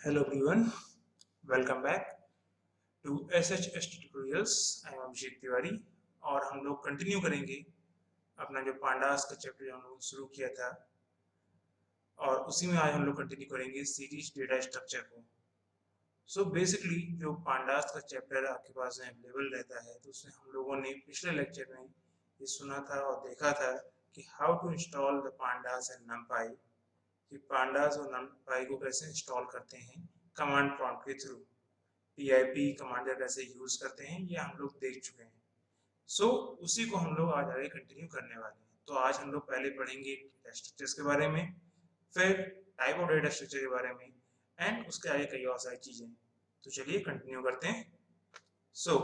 Hello everyone, welcome back to SHS Tutorials. I am Abhishek Tiwari और हम लोग कंटिन्यू करेंगे अपना जो पांडास का चैप्टर हम लोग शुरू किया था और उसी में आज हम लोग कंटिन्यू करेंगे सीरीज डेटा स्ट्रक्चर को। बेसिकली जो पांडास का चैप्टर आपके पास अवेलेबल रहता है तो उसमें हम लोगों ने पिछले लेक्चर में ये सुना था और देखा था कि how to install the pandas and NumPy, कि पांडास और नमपाई को कैसे इंस्टॉल करते हैं कमांड प्रॉम्प्ट के थ्रू, पीआईपी कमांडर कैसे यूज करते हैं ये हम लोग देख चुके हैं। उसी को हम लोग आज आगे कंटिन्यू करने वाले हैं। तो आज हम लोग पहले पढ़ेंगे डेटा स्ट्रक्चर्स के बारे में, फिर टाइप ऑफ डेटा स्ट्रक्चर के बारे में एंड उसके आगे कई और सारी चीजें। तो चलिए कंटिन्यू करते हैं। सो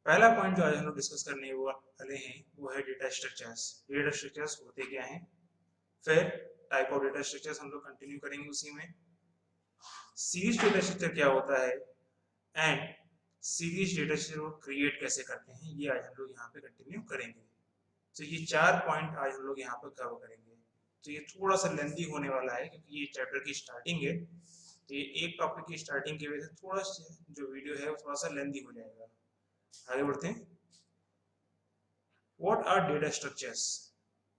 पहला पॉइंट जो आज हम लोग डिस्कस करने वाले हैं वो है डेटा स्ट्रक्चर्स। डेटा स्ट्रक्चर्स होते क्या हैं, फिर टाइप ऑफ डेटा स्ट्रक्चर्स हम लोग कंटिन्यू करेंगे उसी में, सीरीज डेटा स्ट्रक्चर क्या होता है एंड सीरीज डेटा स्ट्रक्चर को क्रिएट कैसे करते हैं ये आज हम लोग यहाँ पे कंटिन्यू करेंगे। तो ये 4 पॉइंट आज हम लोग यहाँ पर कवर करेंगे। तो ये थोड़ा सा लेंथी होने वाला है क्योंकि ये चैप्टर की स्टार्टिंग है, तो ये एक टॉपिक की स्टार्टिंग की वजह से थोड़ा सा जो वीडियो है वो थोड़ा सा लेंथी हो जाएगा। आगे बढ़ते हैं। What are data structures?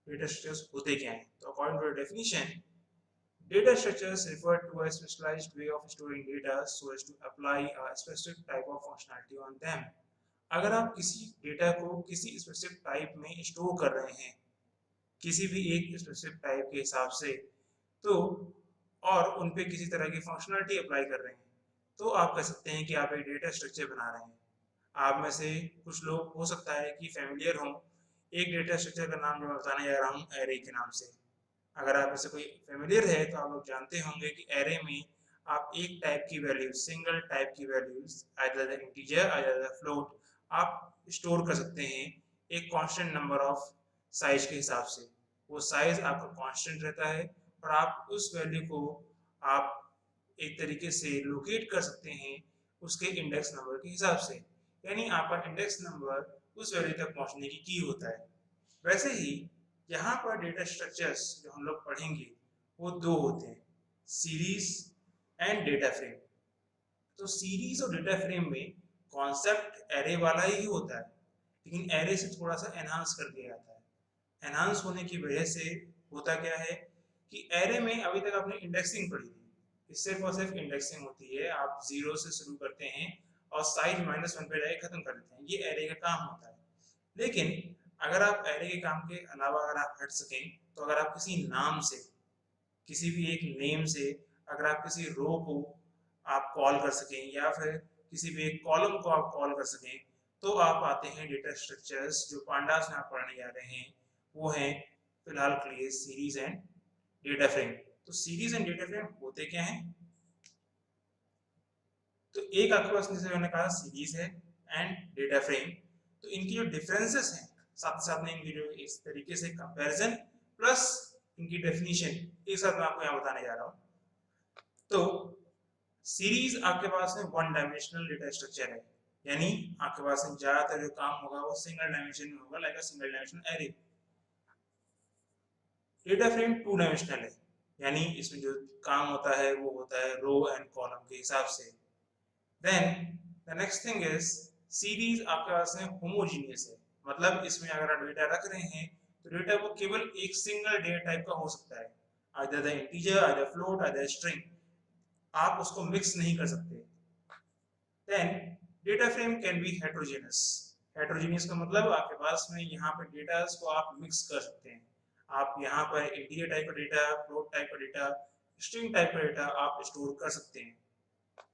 Data structures होते क्या हैं? तो according to the definition, data structures refer to a specialized way of storing data so as to apply a specific type of functionality on them. अगर आप किसी data को किसी specific type में स्टोर कर रहे हैं, किसी भी एक स्पेसिफिक टाइप के हिसाब से, तो और उन पे किसी तरह की फंक्शनलिटी अप्लाई कर रहे हैं, तो आप कह सकते हैं कि आप एक डेटा स्ट्रक्चर बना रहे हैं। आप में से कुछ लोग हो सकता है कि फैमिलियर हों एक डेटा स्ट्रक्चर का नाम जो मैं बताने जा रहा हूँ एरे के नाम से। अगर आप इससे कोई फेमिलियर है तो आप लोग जानते होंगे कि एरे में आप एक टाइप की वैल्यूज, सिंगल टाइप की values, either the integer either the float, आप स्टोर कर सकते हैं एक कांस्टेंट नंबर ऑफ साइज के हिसाब से। वो साइज आपका कांस्टेंट रहता है और आप उस वैल्यू को आप एक तरीके से लोकेट कर सकते हैं उसके इंडेक्स नंबर के हिसाब से, यानी आपका इंडेक्स नंबर उस वैल्यू तक पहुंचने की की होता है। वैसे ही यहाँ पर डेटा स्ट्रक्चर्स जो हम लोग पढ़ेंगे वो दो होते हैं, सीरीज एंड डेटा फ्रेम। तो सीरीज और डेटा फ्रेम में कॉन्सेप्ट एरे वाला ही होता है, लेकिन एरे से थोड़ा सा एनहांस कर दिया जाता है। एनहांस होने की वजह से होता क्या है कि एरे में अभी तक आपने इंडेक्सिंग पढ़ी थी, इस सिर्फ और सिर्फ इंडेक्सिंग होती है। आप जीरो से शुरू करते हैं और साइज -1 पे जाके खत्म कर देते हैं, ये एरे का काम होता है। लेकिन अगर आप एरे के काम के अलावा अगर आप हट सकें, तो अगर आप किसी नाम से, किसी भी एक नेम से अगर आप किसी रो को आप कॉल कर सकें या फिर किसी भी एक कॉलम को आप कॉल कर सकें, तो आप आते हैं डेटा स्ट्रक्चर्स जो पांडास में आप पढ़ने जा रहे हैं वो हैं फिलहाल के लिए सीरीज एंड डेटा फ्रेम। तो सीरीज एंड डेटा फ्रेम होते क्या हैं? तो एक आपके पास जैसे मैंने कहा सीरीज है एंड डेटा फ्रेम, तो इनकी जो डिफरेंसेस हैं साथ साथ में इनकी जो इस तरीके से कंपैरिजन प्लस इनकी डेफिनेशन एक साथ मैं आपको यहाँ बताने जा रहा हूँ। तो सीरीज आपके पास में वन डायमेंशनल डेटा स्ट्रक्चर है, यानी आपके पास में ज्यादातर जो काम होगा वो सिंगल डायमेंशन में होगा, like a single dimensional array. Data frame two dimensional है, यानी इसमें जो काम होता है वो होता है रो एंड कॉलम के हिसाब से। Then the next thing is series आपके पास में होमोजीनियस है, मतलब इसमें अगर आप डेटा रख रहे हैं तो डेटा वो केवल एक सिंगल डेटा टाइप का हो सकता है, either the integer either float either string, आप उसको मिक्स नहीं कर सकते। Then data frame can be heterogeneous. Heterogeneous का मतलब आपके पास में यहाँ पर डेटा को आप मिक्स कर सकते हैं। आप यहाँ पर इंटीजर टाइप का डेटा, फ्लोट टाइप का डेटा, स्ट्रिंग टाइप का डेटा आप स्टोर कर सकते हैं।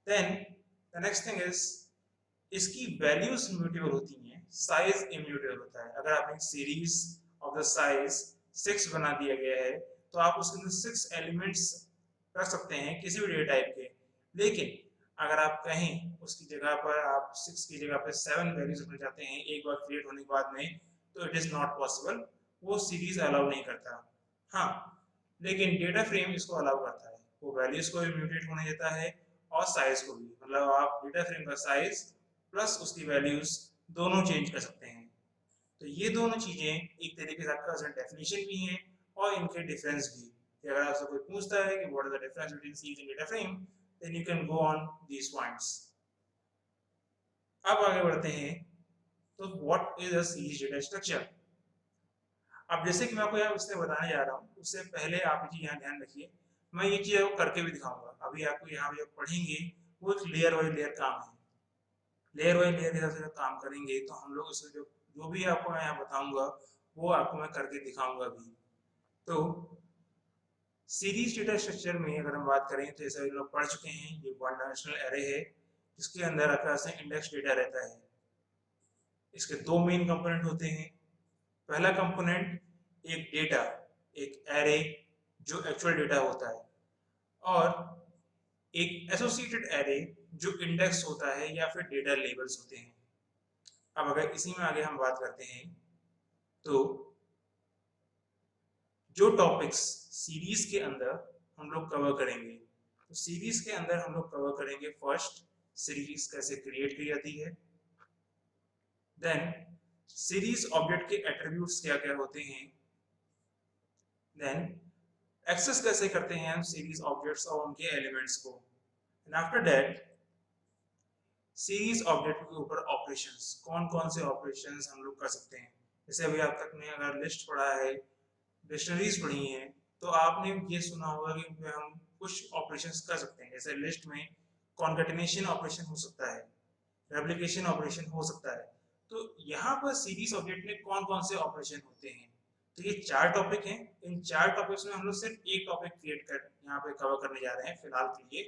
Then the next thing is इसकी वैल्यूज इम्यूटेबल होती हैं, साइज इम्यूटेबल होता है। अगर आपने सीरीज ऑफ द साइज 6 बना दिया गया है तो आप उसके अंदर 6 एलिमेंट्स रख सकते हैं किसी भी डेटा टाइप के, लेकिन अगर आप कहें उसकी जगह पर आप 6 की जगह पर 7 वैल्यूज रखना चाहते हैं एक बार क्रिएट होने के बाद में, तो इट इज नॉट पॉसिबल, वो सीरीज अलाउ नहीं करता। हाँ, लेकिन डेटा फ्रेम इसको अलाउ करता है, वो वैल्यूज को भी म्यूटेट होने देता है और साइज को भी, मतलब आप डेटा फ्रेम का साइज प्लस उसकी वैल्यूज दोनों चेंज कर सकते हैं। तो ये दोनों चीजें एक तरीके से आपका डेफिनेशन भी हैं और इनके डिफरेंस भी। कि अगर आपसे कोई पूछता है कि what is the difference between series and data frame, then you can go on these points. अब आगे बढ़ते हैं, तो what is a series data structure. अब जैसे कि मैं आपको यहाँ उससे बताने जा रहा हूँ, उससे पहले आप ये यहाँ ध्यान रखिए, मैं ये चीज़ आपको करके भी दिखाऊंगा। अभी आपको यहाँ पे पढ़ेंगे वो एक लेयर बाई लेयर काम है, लेयर बाई लेयर के हिसाब से काम करेंगे तो हम लोग उससे जो जो भी आपको मैं यहाँ बताऊंगा वो आपको मैं करके दिखाऊंगा भी। तो सीरीज डेटा स्ट्रक्चर में अगर हम बात करें तो जैसे हम लोग पढ़ चुके हैं, ये वन डायमेंशनल एरे है जिसके अंदर आपके पास इंडेक्स डेटा रहता है। इसके दो मेन कंपोनेंट होते हैं। पहला कंपोनेंट एक डेटा, एक एरे जो एक्चुअल डेटा होता है, और एक एसोसिएटेड एरे जो इंडेक्स होता है या फिर डेटा लेबल्स होते हैं। अब अगर इसी में आगे हम बात करते हैं तो जो टॉपिक्स सीरीज के अंदर हम लोग कवर करेंगे, तो सीरीज के अंदर हम लोग कवर करेंगे फर्स्ट सीरीज कैसे क्रिएट की जाती है, देन सीरीज ऑब्जेक्ट के एट्रीब्यूट्स क्या क्या होते हैं, देन एक्सेस कैसे करते हैं हम सीरीज ऑब्जेक्ट्स और उनके एलिमेंट्स को, and after that series object के ऊपर ऑपरेशंस, कौन कौन से ऑपरेशंस हम लोग कर सकते हैं। जैसे अभी आप तक ने अगर लिस्ट पढ़ा है, डिक्शनरीज पढ़ी हैं, तो आपने ये सुना होगा कि हम कुछ ऑपरेशंस कर सकते हैं। जैसे लिस्ट में कॉन्केटिनेशन ऑपरेशन हो सकता है, रेप्लिकेशन ऑपरेशन हो सकता है। तो यहाँ पर सीरीज ऑब्जेक्ट में कौन कौन से ऑपरेशन होते हैं, तो ये चार टॉपिक हैं। इन चार टॉपिक्स में हम लोग सिर्फ एक टॉपिक क्रिएट कर यहाँ पे कवर करने जा रहे हैं फिलहाल के लिए,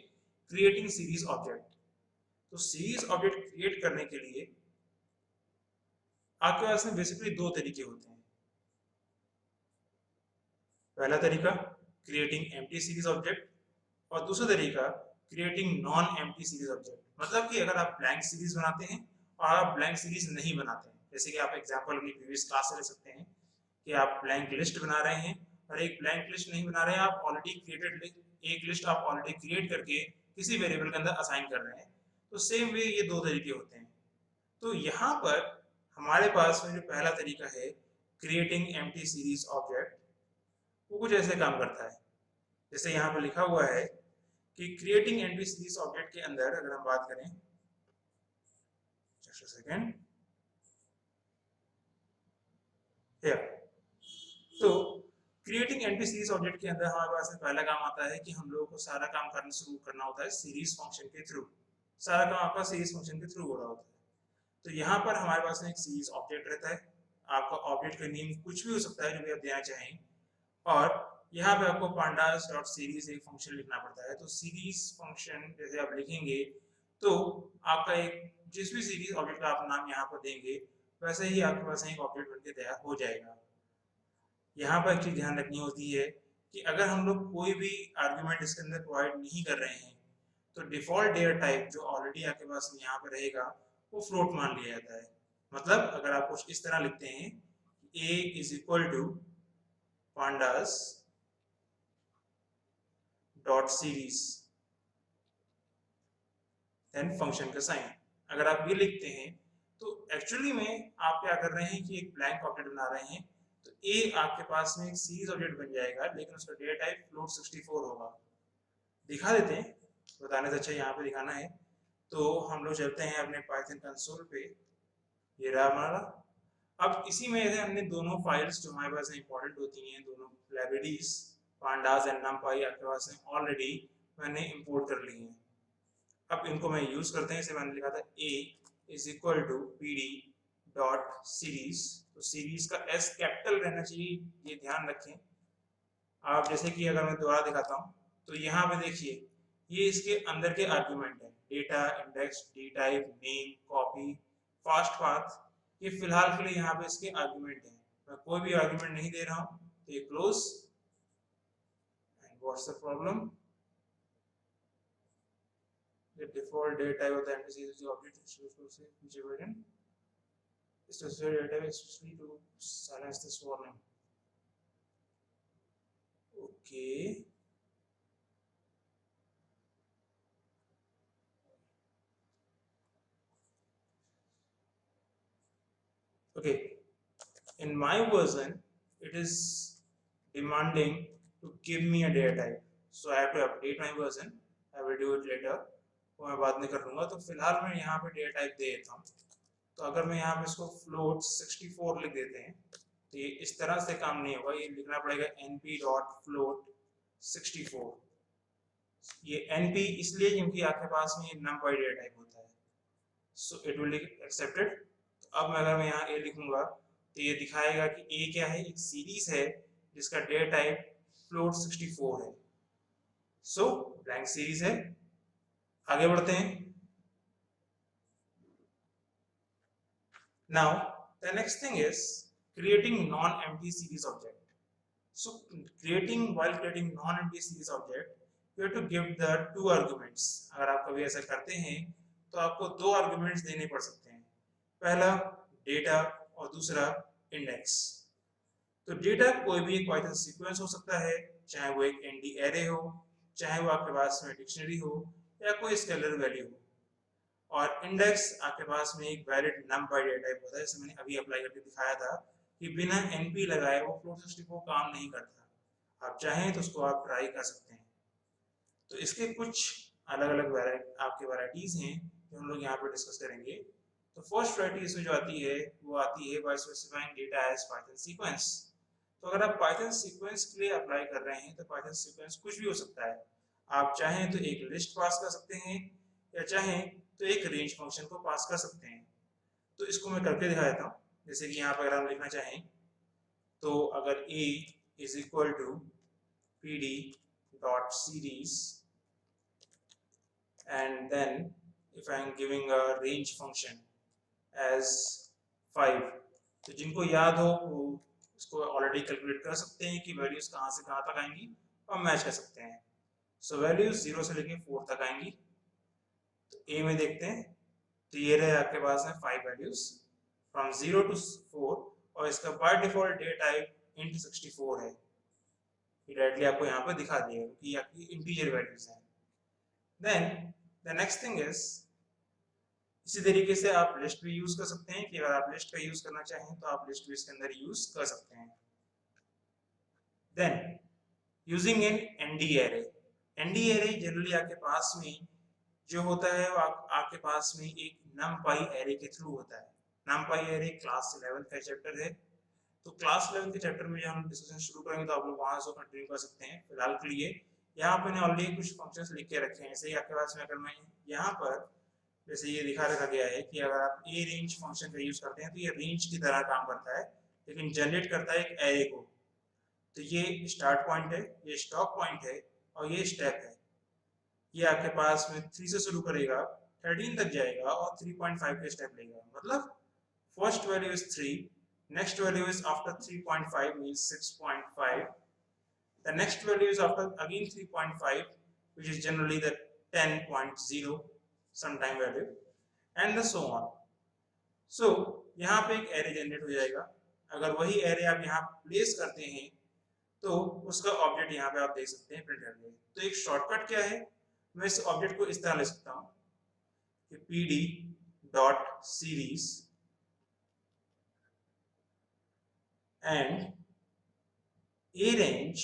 क्रिएटिंग सीरीज ऑब्जेक्ट। तो सीरीज ऑब्जेक्ट क्रिएट करने के लिए आपके पास में बेसिकली दो तरीके होते हैं। पहला तरीका क्रिएटिंग एम्प्टी सीरीज ऑब्जेक्ट, और दूसरा तरीका creating non empty series object. मतलब कि अगर आप ब्लैंक सीरीज बनाते हैं और आप ब्लैंक सीरीज नहीं बनाते हैं, जैसे कि आप एग्जांपल अपनी प्रीवियस क्लास से ले सकते हैं कि आप ब्लैंक लिस्ट बना रहे हैं और एक ब्लैंक लिस्ट नहीं बना रहे हैं, आप ऑलरेडी क्रिएटेड एक लिस्ट आप ऑलरेडी क्रिएट करके किसी वेरिएबल के अंदर असाइन कर रहे हैं। तो सेम वे ये दो तरीके होते हैं। तो यहाँ पर हमारे पास में जो पहला तरीका है क्रिएटिंग एम्प्टी सीरीज ऑब्जेक्ट, वो कुछ ऐसे काम करता है। जैसे यहाँ पर लिखा हुआ है कि क्रिएटिंग एम्प्टी सीरीज ऑब्जेक्ट के अंदर अगर हम बात करें, जस्ट अ सेकंड, तो क्रिएटिंग एम्प्टी सीरीज ऑब्जेक्ट के अंदर हमारे पास पहला काम आता है कि हम लोगों को सारा काम करना शुरू करना होता है सीरीज फंक्शन के थ्रू। सारा काम आपका सीरीज फंक्शन के थ्रू हो रहा होता है। तो यहाँ पर हमारे पास एक सीरीज ऑब्जेक्ट रहता है, आपका ऑब्जेक्ट का नेम कुछ भी हो सकता है जो भी आप देना चाहें, और यहाँ पे आपको pandas डॉट सीरीज एक फंक्शन लिखना पड़ता है। तो सीरीज फंक्शन जैसे आप लिखेंगे तो आपका एक जिस भी सीरीज ऑब्जेक्ट का आप नाम यहाँ पर देंगे वैसे ही आपके पास एक ऑब्जेक्ट बनके तैयार हो जाएगा। यहाँ पर एक चीज ध्यान रखनी होती है कि अगर हम लोग कोई भी आर्ग्यूमेंट इसके अंदर प्रोवाइड नहीं कर रहे हैं तो डिफॉल्ट डेटा टाइप जो ऑलरेडी आपके पास यहाँ पर रहेगा वो फ्लोट मान लिया जाता है। मतलब अगर आप कुछ इस तरह लिखते हैं a is equal to pandas dot series then function का साइन, अगर आप ये लिखते हैं तो एक्चुअली में आप क्या कर रहे हैं कि एक ब्लैंक ऑब्जेक्ट बना रहे हैं। तो ए आपके पास में एक सीरीज ऑब्जेक्ट बन जाएगा लेकिन उसका डेटा टाइप फ्लोट 64 होगा। दिखा देते हैं, बताने से अच्छा यहाँ पे दिखाना है। तो हम लोग चलते हैं अपने पाइथन कंसोल पे, ये रहा हमारा। अब इसी में से हमने दोनों फाइल्स जो हमारे पास इंपॉर्टेंट होती हैं, दोनों लाइब्रेरीज pandas एंड numpy आपके पास ऑलरेडी मैंने इंपोर्ट कर ली हैं। अब इनको मैं यूज करते हैं। इसे मैंने लिखा था a is equal to pd dot series, तो सीरीज का s कैपिटल रहना चाहिए, ये ध्यान रखें आप। जैसे कि अगर मैं दोबारा दिखाता हूँ तो यहाँ पे देखिए ये इसके अंदर के आर्ग्यूमेंट है, data, index, D type, name, copy, fast path, ये फिलहाल के लिए यहाँ पे इसके आर्ग्यूमेंट है। मैं कोई भी आर्ग्यूमेंट नहीं दे रहा हूँ तो ये close. And what's the problem, the default data type of the entity is the object is used to say which event is specified data especially to silence this warning. Okay, okay, in my version it is demanding to give me a data type. So I have to update my version. I will do it later. वो मैं बाद में कर लूँगा. तो फिलहाल मैं यहाँ पे डेटा टाइप दे देता हूँ. तो अगर मैं यहाँ पे इसको float 64 लिख देते हैं, तो ये इस तरह से काम नहीं होगा. ये लिखना पड़ेगा np.float 64. ये np इसलिए क्योंकि आपके पास में numpy डेटा टाइप होता है. So it will be accepted. तो अब अगर मैं यहाँ a लिखूंगा तो ये दिखाएगा कि a क्या है, एक सीरीज है जिसका डेटा टाइप float 64 है. So ब्लैंक सीरीज है. आगे बढ़ते हैं. Now the next thing is creating non-empty series object. So while creating non-empty series object, you have to give the two arguments. अगर आप कभी ऐसा करते हैं तो आपको दो arguments देने पड़ सकते हैं. पहला डेटा और दूसरा इंडेक्स. तो डेटा कोई भी एक पाइथन सीक्वेंस हो सकता है, चाहे वो एक एनडी एरे हो, चाहे वो आपके पास में डिक्शनरी हो, या कोई स्केलर वैल्यू हो. और इंडेक्स आपके पास में एक वैलिड नंपाई डेटा टाइप होता है. जैसे मैंने अभी अप्लाई करके दिखाया था कि बिना एनपी लगाए वो फ्लोट 64 काम नहीं करता. आप चाहें तो उसको आप ट्राई कर सकते हैं. तो इसके कुछ अलग अलग आपके वैरायटीज हैं जो हम लोग यहाँ पे डिस्कस करेंगे. तो फर्स्ट वैरायटी इसमें जो आती है वो आती है by specifying data as Python sequence. तो अगर आप पाइथन सीक्वेंस के लिए अप्लाई कर रहे हैं तो पाइथन सीक्वेंस कुछ भी हो सकता है. आप चाहें तो एक लिस्ट पास कर सकते हैं, या चाहें तो एक रेंज फंक्शन को पास कर सकते हैं. तो इसको मैं करके दिखा देता हूँ. जैसे कि यहाँ पर अगर हम लिखना चाहें तो अगर a is equal to pd dot series and then if I am giving a range function as 5, तो जिनको याद हो वो इसको ऑलरेडी कैलकुलेट कर सकते हैं कि वैल्यूज कहाँ से कहाँ तक आएंगी और मैच कर सकते हैं. सो वैल्यूज 0 से लेके 4 तक आएंगी. तो a में देखते हैं तो ये रहे आपके पास है 5 वैल्यूज फ्रॉम 0 to 4 और इसका by default data type int 64 है. ये डायरेक्टली आपको यहाँ पे दिखा दिया कि आपकी इंटीजर वैल्यूज हैं. Then the next thing is इसी तरीके से आप लिस्ट भी यूज कर सकते हैं कि अगर आप लिस्ट का यूज करना चाहें तो आप लिस्ट भी इसके अंदर यूज कर सकते हैं. Then using in ND array. ND array generally आपके पास में जो होता है वो आपके पास में एक नमपाई एरे के थ्रू होता है. नमपाई एरे क्लास 11 का चैप्टर है. तो क्लास 11 के चैप्टर में जब हम डिस्कशन शुरू करेंगे तो आप लोग वहां से कंटिन्यू कर सकते हैं. फिलहाल के लिए यहाँ पे मैंने ऑलरेडी कुछ फंक्शंस लिख के रखे हैं. ऐसे ही आपके पास में अगर मैं यहाँ पर जैसे ये दिखा रखा गया है कि अगर आप ए रेंज फंक्शन का यूज करते हैं तो ये रेंज की तरह काम करता है, लेकिन जनरेट करता है एक एरे को. तो ये स्टार्ट पॉइंट है, ये स्टॉप पॉइंट है और ये स्टेप है. ये आपके पास में 3 से शुरू करेगा, 13 तक जाएगा और 3.5 के स्टेप लेगा. मतलब first value is 3, next value is after 3.5 means 6.5. The next value is after again 3.5, which is generally the 10.0 sometime value, and the so on. So यहाँ पे एक एरे जनरेट हो जाएगा. अगर वही एरे आप यहाँ प्लेस करते हैं तो उसका ऑब्जेक्ट यहाँ पे आप देख सकते हैं प्रिंट करके. तो एक शॉर्टकट क्या है, मैं इस ऑब्जेक्ट को इस तरह ले सकता हूँ कि pd dot series and a range,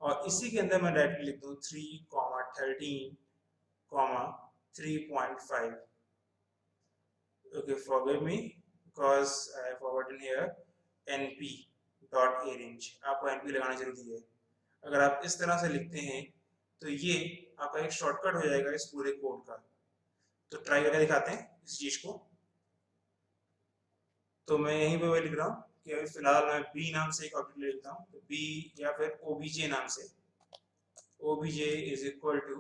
और इसी के अंदर मैं डायरेक्टली लिख दूं 3,13,3.5. okay, forgive me because I have forgotten here np dot a range. आपको np लगाना जरूरी है. अगर आप इस तरह से लिखते हैं तो ये आपका एक शॉर्टकट हो जाएगा इस पूरे कोड का. तो ट्राई करके दिखाते हैं इस चीज को. तो मैं यहीं पे वही लिख रहा हूँ कि अभी फिलहाल मैं b नाम से एक ऑब्जेक्ट ले लेता हूँ. तो b या फिर obj नाम से, obj is equal to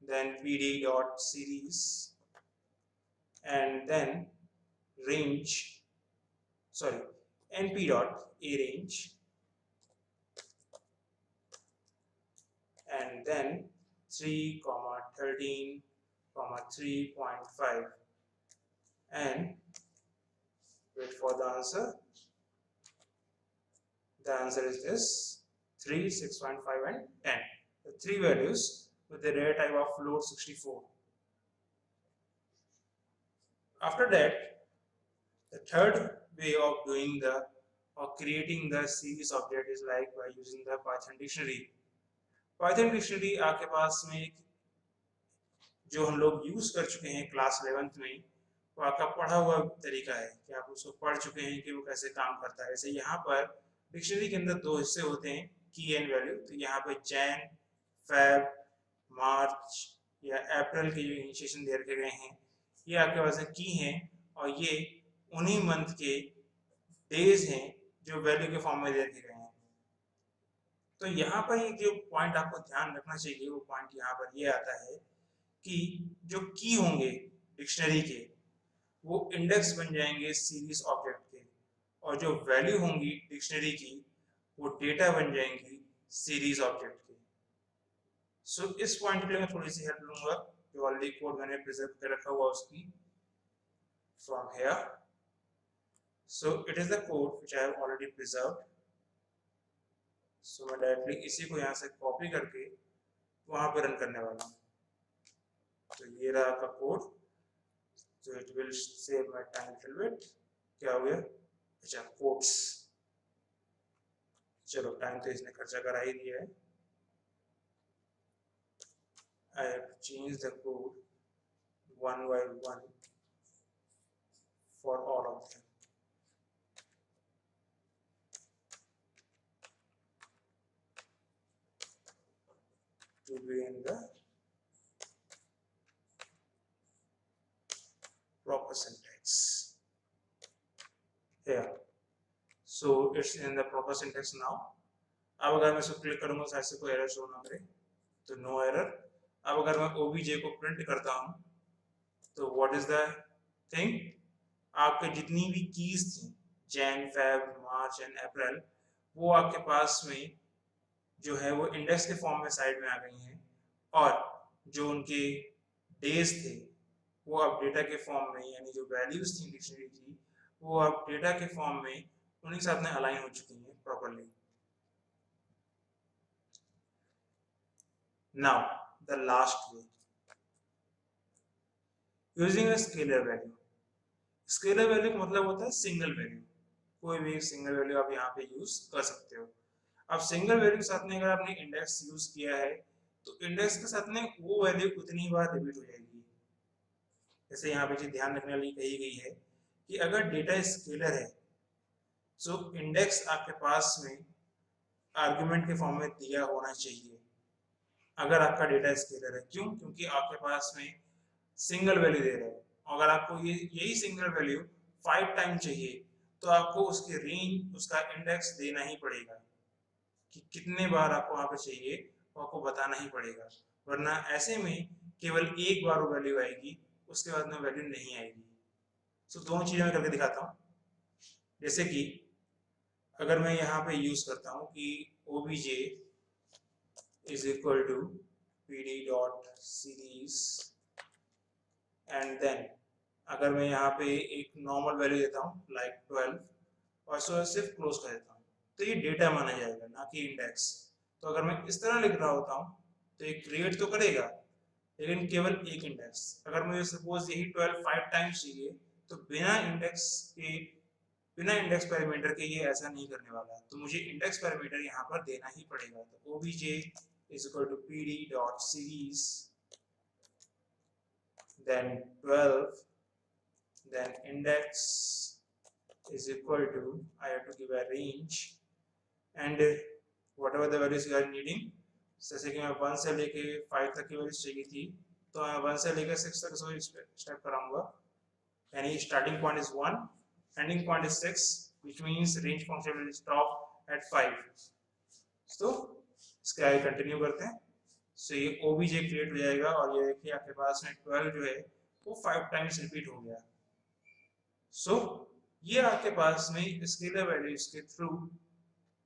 then pd dot series and then range, sorry, np dot a range and then 3,13,3.5 and wait for the answer. The answer is this 3, 6.5 and 10. The 3 values with the data type of float 64. After that, the third way of doing the or creating the series object is like by using the Python dictionary. Python dictionary आपके पास में जो हम लोग use कर चुके हैं class 11th में, वो आपका पढ़ा हुआ तरीका है कि आप उसको पढ़ चुके हैं कि वो कैसे काम करता है। जैसे यहाँ पर डिक्शनरी के अंदर दो हिस्से होते हैं, की एंड वैल्यू। तो यहाँ पर जैन, फेब, मार्च या अप्रैल के जो इनिशिएशन दे रखे गए हैं, ये आपके पास की हैं, और ये उन्हीं मंथ के डेज हैं जो वैल्यू के फॉर्म में दे रखे गए हैं। तो यहाँ पर ये जो पॉइंट आपको ध्यान रखना चाहिए, वो पॉइंट यहाँ पर ये आता है कि जो की होंगे डिक्शनरी के, वो इंडेक्स बन जाएंगे सीरीज ऑब्जेक्ट के, और जो वैल्यू होंगी डिक्शनरी की, वो डेटा बन जाएंगी सीरीज ऑब्जेक्ट के। सो इस पॉइंट के लिए मैं थोड़ी सी हेल्प लूंगा, जो ऑलरेडी कोड मैंने प्रिजर्व कर रखा हुआ उसकी, from here. So it is the code which I have already preserved. So मैं डायरेक्टली इसी को यहाँ से कॉपी करके वहां पर रन करने वाला हूँ। तो ये रहा आपका कोड। तो it will save my time little bit. क्या हो गया? अच्छा, कोड्स। चलो, टाइम तो इसने खर्चा करा ही दिया है। I have to change the code one by one for all of them. To be in the proper syntax. Here. So it's in the proper syntax now. अब अगर मैं इसको क्लिक करूंगा शायद से कोई एरर शो ना करे, तो नो एरर। अब अगर मैं obj को प्रिंट करता हूं, तो व्हाट इज द थिंग, आपके जितनी भी कीज थी Jain, Feb, March and April, वो आपके पास में जो है वो इंडेक्स के फॉर्म में साइड में आ गई हैं, और जो उनके डेज थे वो अब डेटा के फॉर्म में, यानी जो वैल्यूज थी डिक्शनरी की, वो अब डेटा के फॉर्म में उन्हीं के साथ में अलाइन हो चुकी हैं properly. Now the last way, using a scalar value. Scalar value का मतलब होता है सिंगल वैल्यू। कोई भी सिंगल वैल्यू आप यहाँ पे यूज कर सकते हो। अब सिंगल वैल्यू के साथ में अगर आपने इंडेक्स यूज किया है, तो इंडेक्स के साथ में वो वैल्यू उतनी बार रिपीट हो जाएगी। जैसे यहाँ पे चीज ध्यान रखने वाली कही गई है कि अगर डेटा स्केलर है, तो इंडेक्स आपके पास में आर्गुमेंट के फॉर्म में दिया होना चाहिए अगर आपका डेटा स्केलर है। क्यों? क्योंकि आपके पास में सिंगल वैल्यू दे रहे हैं। अगर आपको यही सिंगल वैल्यू 5 टाइम चाहिए, तो आपको उसकी रेंज, उसका इंडेक्स देना ही पड़ेगा कि कितने बार आपको वहां पे चाहिए, वो आपको बताना ही पड़ेगा। वरना ऐसे में केवल एक बार वो वैल्यू आएगी, उसके बाद में वैल्यू नहीं आएगी। तो दोनों चीजें मैं करके दिखाता हूँ। जैसे कि अगर मैं यहाँ पे यूज करता हूँ कि obj is equal to pd dot series, and then अगर मैं यहाँ पे एक नॉर्मल वैल्यू देता हूँ लाइक 12, और इसको सिर्फ क्लोज कर देता हूँ, तो ये डेटा माना जाएगा, ना कि इंडेक्स। तो अगर मैं इस तरह लिख रहा होता हूँ, तो ये क्रिएट तो करेगा, लेकिन केवल एक इंडेक्स। अगर मुझे सपोज यही 12 5 टाइम्स चाहिए, तो बिना इंडेक्स पैरामीटर के ये ऐसा नहीं करने वाला। तो मुझे इंडेक्स पैरामीटर यहाँ पर देना ही पड़ेगा। तो obj is equal to pd dot series, then 12, then index is equal to, I have to give a range, and whatever the values you are needing। जैसे कि मैं 1 से लेके 5 तक की वैल्यूज चाहिए थी, तो मैं 1 से लेकर 6 तक स्टेप कराऊंगा। यानी starting point is 1, ending point is 6, which means range function will stop at 5। तो इसका आगे कंटिन्यू करते हैं। सो ये obj क्रिएट हो जाएगा, और ये देखिए आपके पास में 12 जो है वो 5 टाइम्स रिपीट हो गया। सो ये आपके पास में स्केलर वैल्यूज के थ्रू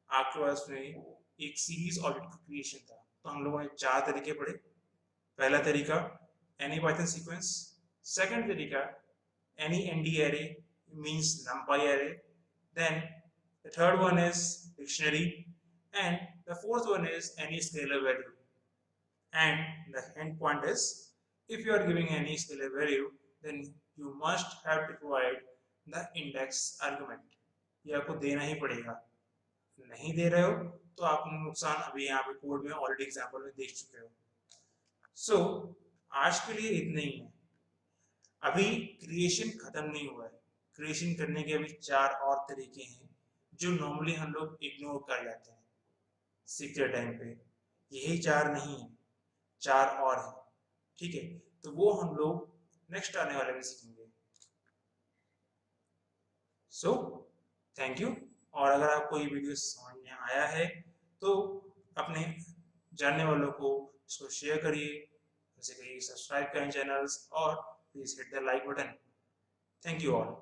आपके पास में एक सीरीज ऑब्जेक्ट का क्रिएशन था। तो हम लोगों ने 4 तरीके पढ़े। पहला तरीका एनी पाइथन सीक्वेंस, सेकंड तरीका any nd array means numpy array, then the third one is dictionary, and the fourth one is any scalar value. And the end point is, if you are giving any scalar value, then you must have to provide the index argument. ये आपको देना ही पड़ेगा। नहीं दे रहे हो तो आप नुकसान अभी यहाँ पे कोड में ऑलरेडी एग्जाम्पल में देख चुके हो। सो आज के लिए इतना ही है। अभी क्रिएशन खत्म नहीं हुआ है, क्रिएशन करने के अभी 4 और तरीके हैं जो नॉर्मली हम लोग इग्नोर कर जाते हैं सीखते टाइम पे। यही 4 नहीं है, 4 और हैं, ठीक है। तो वो हम लोग नेक्स्ट आने वाले में सीखेंगे। So thank you. और अगर आपको ये वीडियो समझ में आया है तो अपने जानने वालों को इसको शेयर करिए, उनसे कहिए सब्सक्राइब करें चैनल्स, और please hit the like button. Thank you all.